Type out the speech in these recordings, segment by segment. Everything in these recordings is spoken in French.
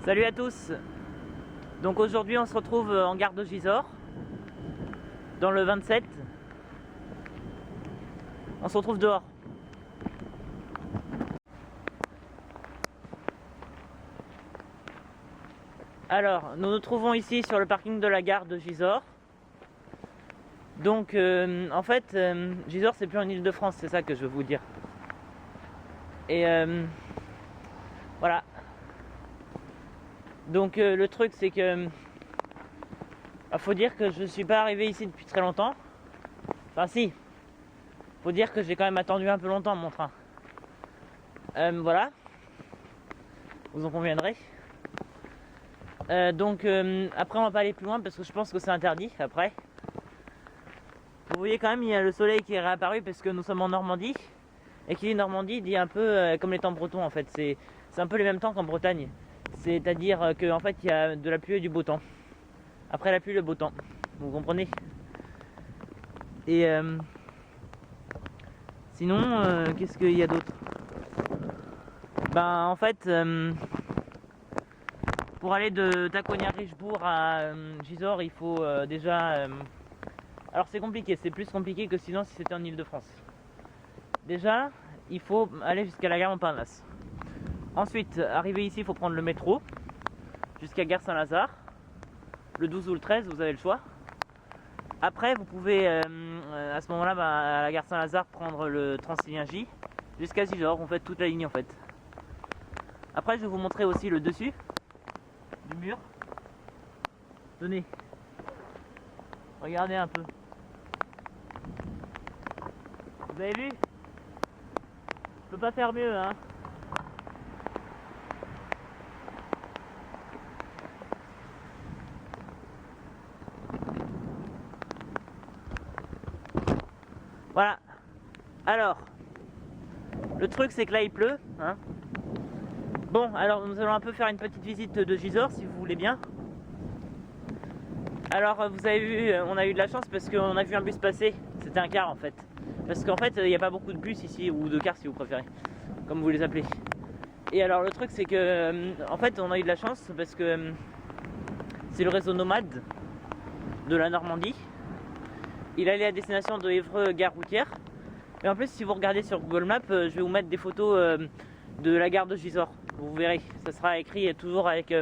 Salut à tous. Donc aujourd'hui on se retrouve en gare de Gisors, dans le 27. On se retrouve dehors. Alors, nous nous trouvons ici sur le parking de la gare de Gisors. Donc en fait, Gisors c'est plus en Île-de-France, c'est ça que je veux vous dire. Et voilà. Donc le truc c'est que faut dire que je suis pas arrivé ici depuis très longtemps. Enfin si, faut dire que j'ai quand même attendu un peu longtemps mon train. Voilà, vous en conviendrez. Donc après on va pas aller plus loin parce que je pense que c'est interdit après. Vous voyez quand même il y a le soleil qui est réapparu parce que nous sommes en Normandie. Et qui dit Normandie dit un peu comme les temps bretons en fait. C'est un peu les mêmes temps qu'en Bretagne. C'est-à-dire qu'en fait il y a de la pluie et du beau temps. Après la pluie, le beau temps. Vous comprenez? Et sinon, qu'est-ce qu'il y a d'autre? Ben en fait, pour aller de Tacognères-Richebourg à Gisors, il faut déjà... alors c'est compliqué, c'est plus compliqué que sinon si c'était en Île-de-France. Déjà, il faut aller jusqu'à la gare Montparnasse. Ensuite, arrivé ici, il faut prendre le métro jusqu'à gare Saint-Lazare. Le 12 ou le 13, vous avez le choix. Après, vous pouvez à ce moment-là, à la gare Saint-Lazare, prendre le Transilien J jusqu'à Gisors. On fait toute la ligne en fait. Après, je vais vous montrer aussi le dessus du mur. Tenez, regardez un peu. Vous avez vu? Je peux pas faire mieux, hein. Voilà. Alors, le truc c'est que là il pleut, hein. Bon, alors nous allons un peu faire une petite visite de Gisors si vous voulez bien. Alors vous avez vu, on a eu de la chance parce qu'on a vu un bus passer. C'était un car en fait. Parce qu'en fait il n'y a pas beaucoup de bus ici, ou de cars si vous préférez, comme vous les appelez. Et alors le truc c'est que en fait on a eu de la chance parce que c'est le réseau nomade de la Normandie. Il allait à destination de Évreux gare routière. Et en plus si vous regardez sur Google Maps, je vais vous mettre des photos de la gare de Gisors. Vous verrez, ça sera écrit toujours avec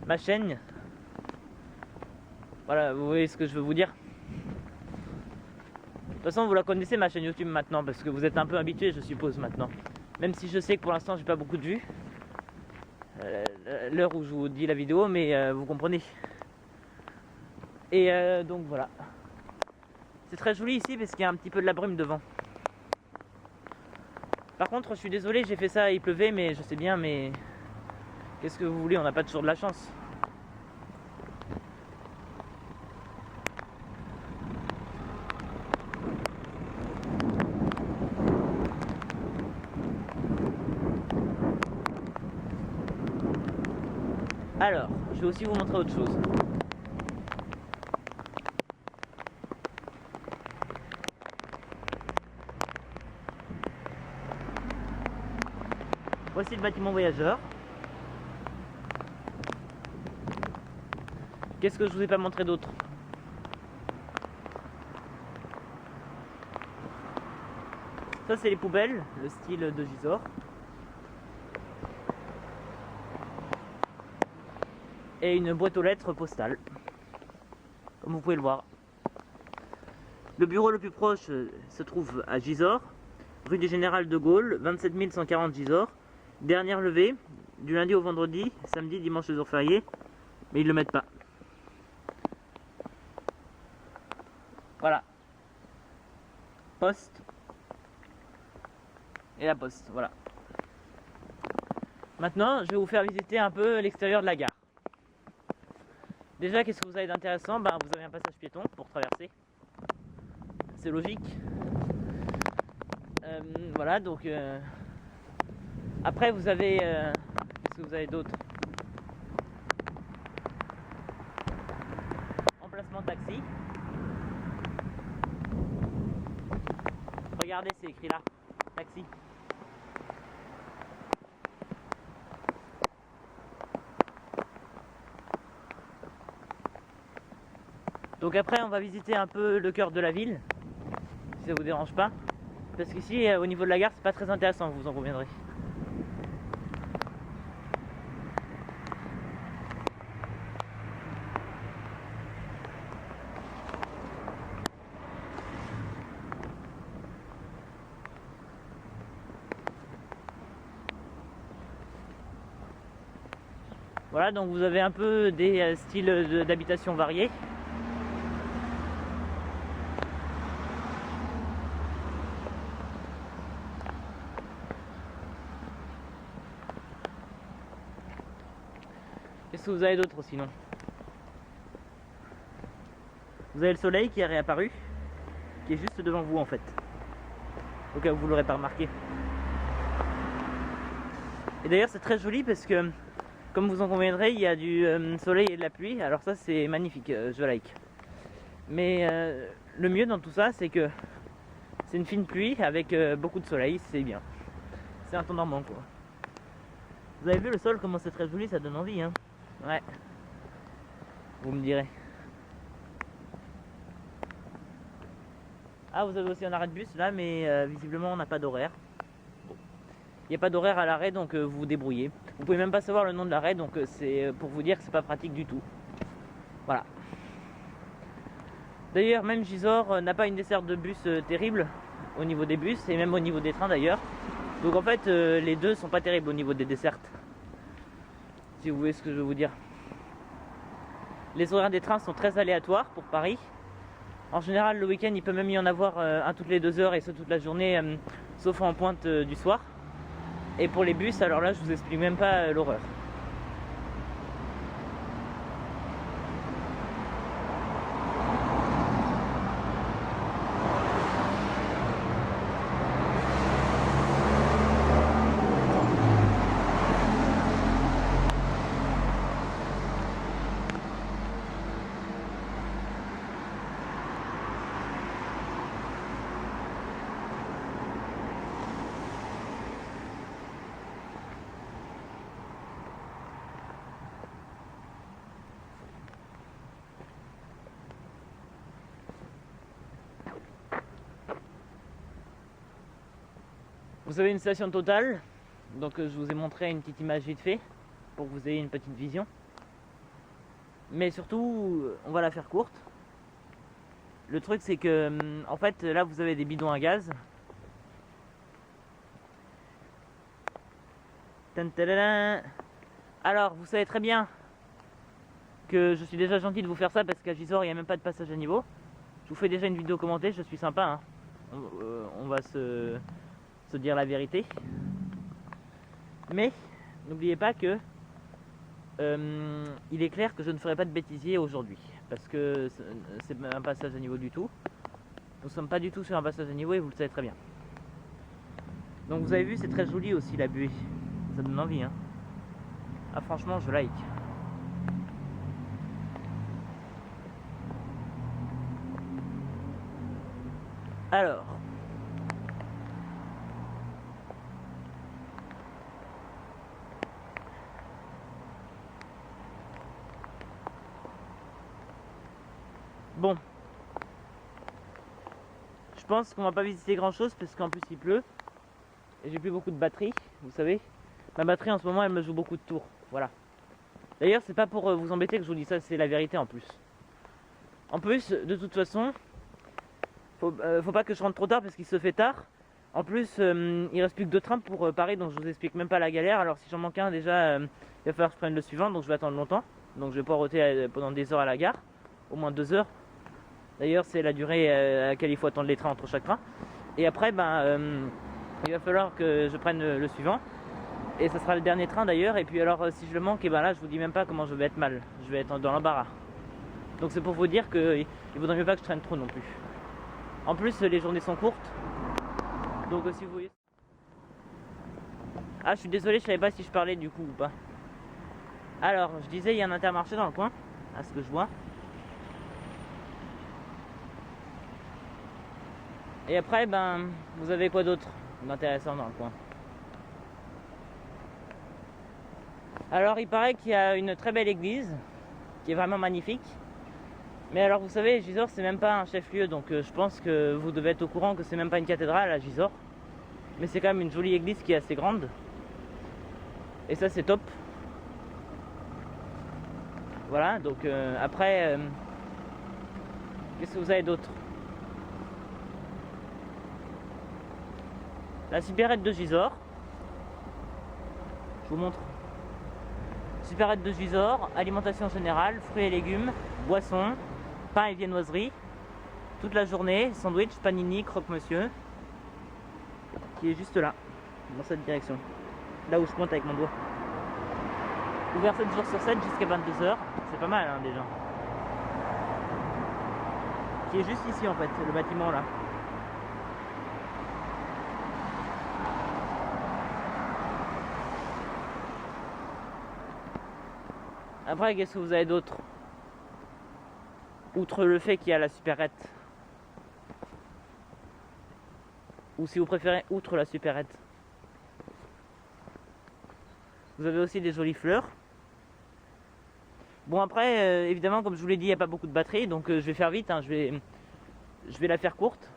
ma chaîne. Voilà, vous voyez ce que je veux vous dire. De toute façon vous la connaissez ma chaîne YouTube maintenant parce que vous êtes un peu habitués je suppose maintenant. Même si je sais que pour l'instant j'ai pas beaucoup de vues l'heure où je vous dis la vidéo, mais vous comprenez. Et donc voilà. C'est très joli ici parce qu'il y a un petit peu de la brume devant. Par contre, je suis désolé, j'ai fait ça, il pleuvait, mais je sais bien, mais qu'est-ce que vous voulez, on n'a pas toujours de la chance. Alors, je vais aussi vous montrer autre chose. Voici le bâtiment voyageur. Qu'est-ce que je vous ai pas montré d'autre? Ça c'est les poubelles, le style de Gisors. Et une boîte aux lettres postale, comme vous pouvez le voir. Le bureau le plus proche se trouve à Gisors, rue du Général de Gaulle, 27 140 Gisors. Dernière levée, du lundi au vendredi, samedi, dimanche, les jours fériés, mais ils le mettent pas. Voilà. Poste. Et la poste, voilà. Maintenant, je vais vous faire visiter un peu l'extérieur de la gare. Déjà, qu'est-ce que vous avez d'intéressant? Ben, vous avez un passage piéton pour traverser. C'est logique. Voilà, donc... Après, vous avez... qu'est-ce que vous avez d'autre? Emplacement taxi. Regardez, c'est écrit là. Taxi. Donc après on va visiter un peu le cœur de la ville, si ça vous dérange pas. Parce qu'ici au niveau de la gare c'est pas très intéressant, vous en conviendrez. Voilà, donc vous avez un peu des styles d'habitation variés. Qu'est-ce que vous avez d'autre sinon? Vous avez le soleil qui est réapparu, qui est juste devant vous en fait. Au cas où vous l'aurez pas remarqué. Et d'ailleurs c'est très joli parce que, comme vous en conviendrez, il y a du soleil et de la pluie. Alors ça c'est magnifique, je like. Mais le mieux dans tout ça c'est que c'est une fine pluie avec beaucoup de soleil, c'est bien. C'est un temps normand quoi. Vous avez vu le sol comment c'est très joli, ça donne envie hein. Ouais. Vous me direz. Ah, vous avez aussi un arrêt de bus là, mais visiblement on n'a pas d'horaire. Bon. Il n'y a pas d'horaire à l'arrêt, donc vous vous débrouillez. Vous pouvez même pas savoir le nom de l'arrêt, donc c'est pour vous dire que c'est pas pratique du tout. Voilà. D'ailleurs, même Gisors n'a pas une desserte de bus terrible au niveau des bus et même au niveau des trains d'ailleurs. Donc en fait, les deux sont pas terribles au niveau des dessertes. Si vous voyez ce que je veux vous dire. Les horaires des trains sont très aléatoires pour Paris. En général, le week-end, il peut même y en avoir un toutes les 2 heures et ce toute la journée, sauf en pointe du soir. Et pour les bus, alors là, je vous explique même pas l'horreur. Vous avez une station Total, donc je vous ai montré une petite image vite fait pour que vous ayez une petite vision. Mais surtout, on va la faire courte. Le truc c'est que, en fait, là vous avez des bidons à gaz. Alors, vous savez très bien que je suis déjà gentil de vous faire ça parce qu'à Gisors il n'y a même pas de passage à niveau. Je vous fais déjà une vidéo commentée, je suis sympa hein. On va se dire la vérité. Mais n'oubliez pas que il est clair que je ne ferai pas de bêtisier aujourd'hui parce que c'est un passage à niveau du tout. Nous ne sommes pas du tout sur un passage à niveau et vous le savez très bien. Donc vous avez vu, c'est très joli aussi la buée. Ça donne envie hein. Ah franchement je like. Alors bon, je pense qu'on va pas visiter grand chose parce qu'en plus il pleut et j'ai plus beaucoup de batterie, vous savez. Ma batterie en ce moment elle me joue beaucoup de tours, voilà. D'ailleurs c'est pas pour vous embêter que je vous dis ça, c'est la vérité en plus. En plus, de toute façon, faut pas que je rentre trop tard parce qu'il se fait tard. En plus, il reste plus que 2 trains pour Paris, donc je vous explique même pas la galère. Alors si j'en manque un déjà, il va falloir que je prenne le suivant, donc je vais attendre longtemps. Donc je vais pas rôter pendant des heures à la gare, au moins 2 heures. D'ailleurs c'est la durée à laquelle il faut attendre les trains entre chaque train. Et après, il va falloir que je prenne le suivant. Et ça sera le dernier train d'ailleurs. Et puis alors si je le manque, et ben là je vous dis même pas comment je vais être mal. Je vais être dans l'embarras. Donc c'est pour vous dire qu'il vaudrait mieux pas que je traîne trop non plus. En plus les journées sont courtes. Donc si vous voyez... Ah je suis désolé, je savais pas si je parlais du coup ou pas. Alors je disais il y a un Intermarché dans le coin, à ce que je vois. Et après vous avez quoi d'autre d'intéressant dans le coin? Alors il paraît qu'il y a une très belle église qui est vraiment magnifique. Mais alors vous savez, Gisors c'est même pas un chef-lieu, donc je pense que vous devez être au courant que c'est même pas une cathédrale à Gisors. Mais c'est quand même une jolie église qui est assez grande. Et ça c'est top. Voilà, donc après, qu'est-ce que vous avez d'autre? La supérette de Gisors. Je vous montre. Supérette de Gisors, alimentation générale, fruits et légumes, boissons, pain et viennoiserie. Toute la journée, sandwich, panini, croque-monsieur. Qui est juste là, dans cette direction. Là où je pointe avec mon doigt. Ouvert 7 jours sur 7 jusqu'à 22h. C'est pas mal hein, déjà. Qui est juste ici en fait, le bâtiment là. Après, qu'est-ce que vous avez d'autre? Outre le fait qu'il y a la supérette. Ou si vous préférez, outre la supérette. Vous avez aussi des jolies fleurs. Bon après, évidemment, comme je vous l'ai dit, il n'y a pas beaucoup de batterie, donc je vais faire vite, hein, je vais la faire courte.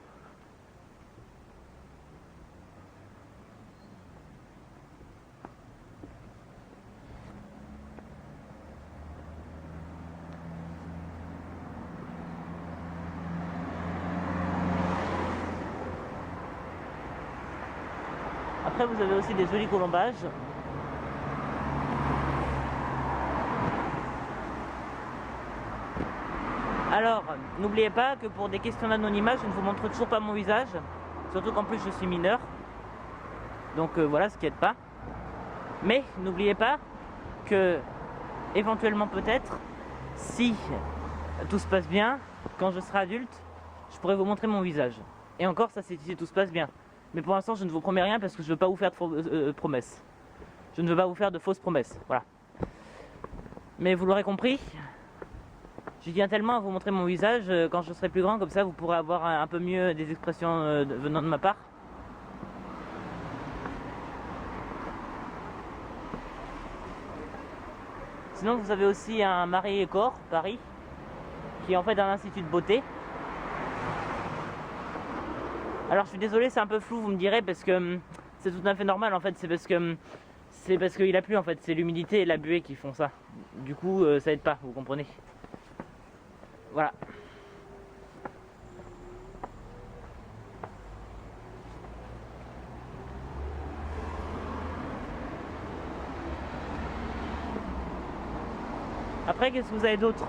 Après, vous avez aussi des jolis colombages. Alors, n'oubliez pas que pour des questions d'anonymat, je ne vous montre toujours pas mon visage. Surtout qu'en plus, je suis mineur. Donc voilà, ce qui aide pas. Mais n'oubliez pas que, éventuellement peut-être, si tout se passe bien, quand je serai adulte, je pourrai vous montrer mon visage. Et encore, ça c'est si tout se passe bien. Mais pour l'instant, je ne vous promets rien parce que je ne veux pas vous faire de promesses. Je ne veux pas vous faire de fausses promesses. Voilà. Mais vous l'aurez compris, je tiens tellement à vous montrer mon visage quand je serai plus grand, comme ça vous pourrez avoir un peu mieux des expressions venant de ma part. Sinon, vous avez aussi un Marie et Corps, Paris, qui est en fait un institut de beauté. Alors je suis désolé, c'est un peu flou, vous me direz, parce que c'est tout à fait normal en fait, c'est parce qu'il a plu en fait, c'est l'humidité et la buée qui font ça. Du coup, ça aide pas, vous comprenez. Voilà. Après, qu'est-ce que vous avez d'autre?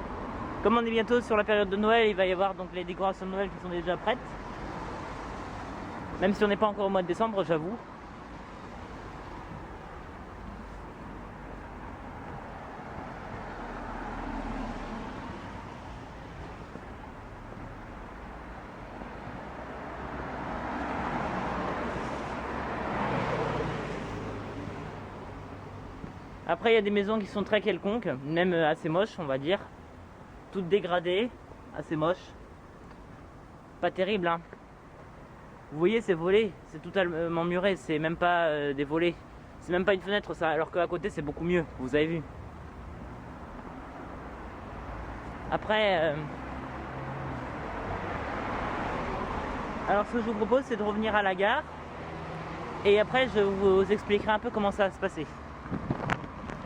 Comme on est bientôt sur la période de Noël, il va y avoir donc les décorations de Noël qui sont déjà prêtes. Même si on n'est pas encore au mois de décembre, j'avoue. Après, il y a des maisons qui sont très quelconques, même assez moches, on va dire. Toutes dégradées, assez moches. Pas terrible, hein. Vous voyez, c'est volets, c'est totalement muré, c'est même pas des volets. C'est même pas une fenêtre, ça, alors qu'à côté, c'est beaucoup mieux, vous avez vu. Après, alors ce que je vous propose, c'est de revenir à la gare. Et après, je vous expliquerai un peu comment ça va se passer.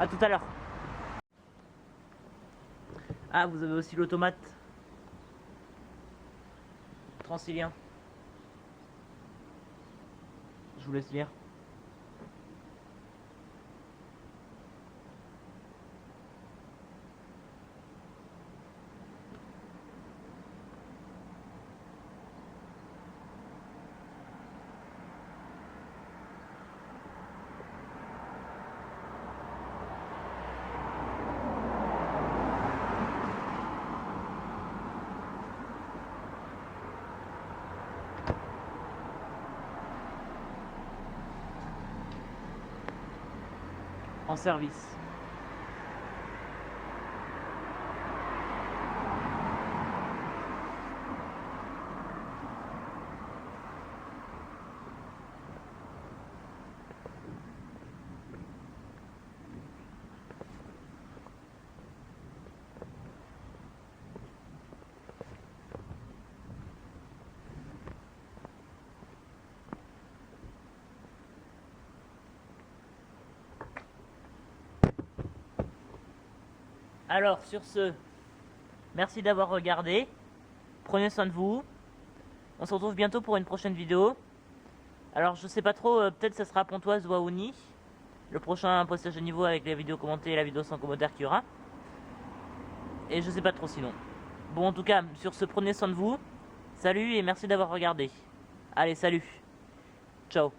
A tout à l'heure. Ah, vous avez aussi l'automate Transilien. Je vous laisse lire. En service. Alors sur ce, merci d'avoir regardé. Prenez soin de vous. On se retrouve bientôt pour une prochaine vidéo. Alors je sais pas trop, peut-être ça sera Pontoise ou Aouni. Le prochain postage de niveau avec les vidéos commentées et la vidéo sans commentaire qu'il y aura. Et je sais pas trop sinon. Bon en tout cas, sur ce, prenez soin de vous. Salut et merci d'avoir regardé. Allez, salut. Ciao.